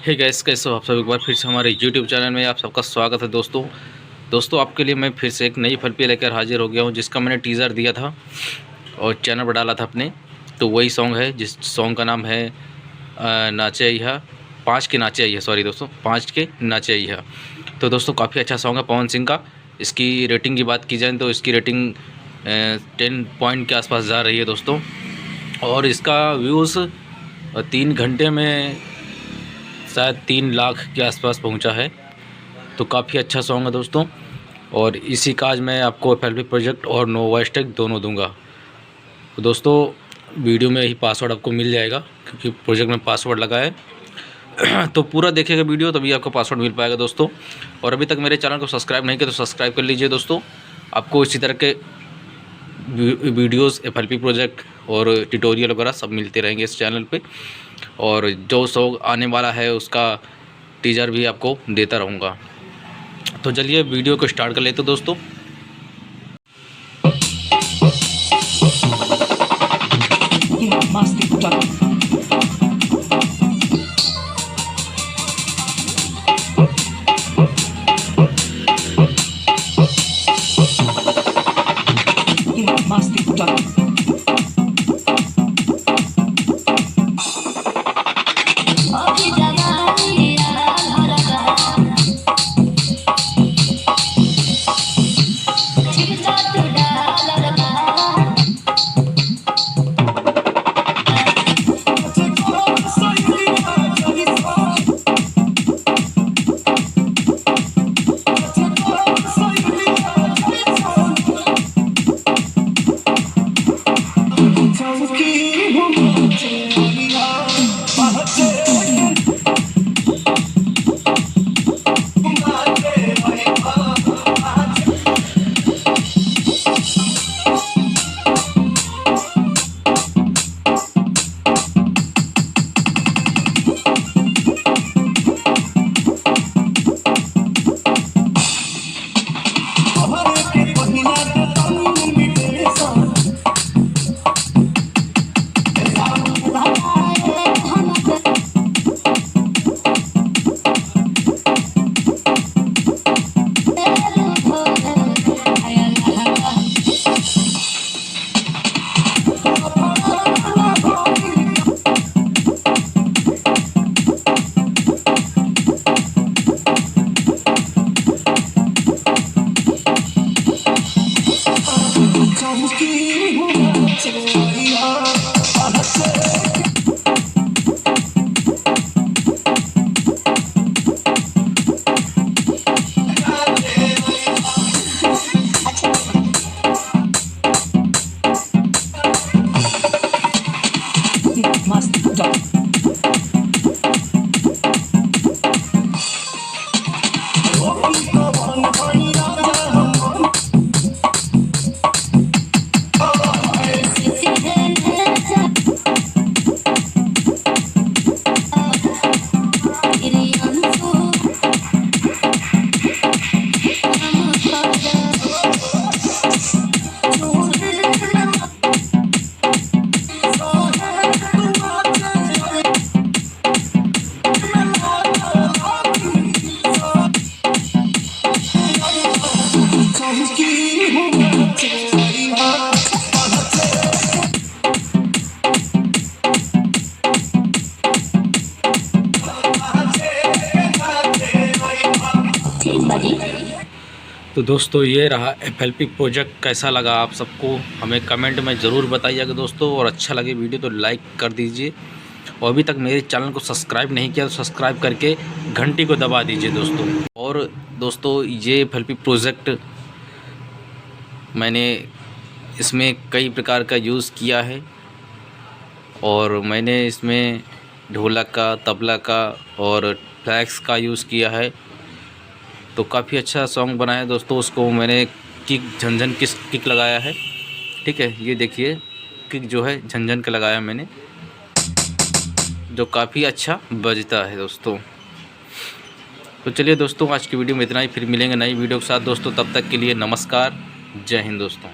हे gas, कैसे हो आप सब। एक बार फिर से हमारे YouTube चैनल में आप सबका स्वागत है दोस्तों आपके लिए मैं फिर से एक नई फिल्म लेकर हाजिर हो गया हूँ, जिसका मैंने टीज़र दिया था और चैनल पर डाला था अपने। तो वही सॉन्ग है जिस सॉन्ग का नाम है नाचे अइहा, 5 के नाचे अइहा, सॉरी दोस्तों, 5 के नाचे अइहा। तो दोस्तों काफ़ी अच्छा सॉन्ग है पवन सिंह का। इसकी रेटिंग की बात की जाए तो इसकी रेटिंग 10 पॉइंट के आसपास जा रही है दोस्तों। और इसका व्यूज़ 3 घंटे में शायद 3 लाख के आसपास पहुंचा है। तो काफ़ी अच्छा सॉन्ग है दोस्तों। और इसी का आज मैं आपको FLP प्रोजेक्ट और नो वॉइस टैग दोनों दूंगा। तो दोस्तों वीडियो में ही पासवर्ड आपको मिल जाएगा, क्योंकि प्रोजेक्ट में पासवर्ड लगा है। तो पूरा देखिएगा वीडियो, तभी आपको पासवर्ड मिल पाएगा दोस्तों। और अभी तक मेरे चैनल को सब्सक्राइब नहीं किया तो सब्सक्राइब कर लीजिए दोस्तों। आपको इसी तरह के वीडियोस FLP प्रोजेक्ट और ट्यूटोरियल वगैरह सब मिलते रहेंगे इस चैनल पे। और जो सॉन्ग आने वाला है उसका टीजर भी आपको देता रहूँगा। तो चलिए वीडियो को स्टार्ट कर लेते दोस्तों। तो दोस्तों ये रहा FLP प्रोजेक्ट। कैसा लगा आप सबको हमें कमेंट में ज़रूर बताइएगा दोस्तों। और अच्छा लगे वीडियो तो लाइक कर दीजिए। और अभी तक मेरे चैनल को सब्सक्राइब नहीं किया तो सब्सक्राइब करके घंटी को दबा दीजिए दोस्तों। और दोस्तों ये FLP प्रोजेक्ट मैंने इसमें कई प्रकार का यूज़ किया है। और मैंने इसमें ढोलक का, तबला का और फ्लैक्स का यूज़ किया है। तो काफ़ी अच्छा सॉन्ग बना है दोस्तों। उसको मैंने झनझन किक लगाया है। ठीक है, ये देखिए किक जो है झनझन का लगाया मैंने, जो काफ़ी अच्छा बजता है दोस्तों। तो चलिए दोस्तों आज की वीडियो में इतना ही, फिर मिलेंगे नई वीडियो के साथ दोस्तों। तब तक के लिए नमस्कार, जय हिंद दोस्तों।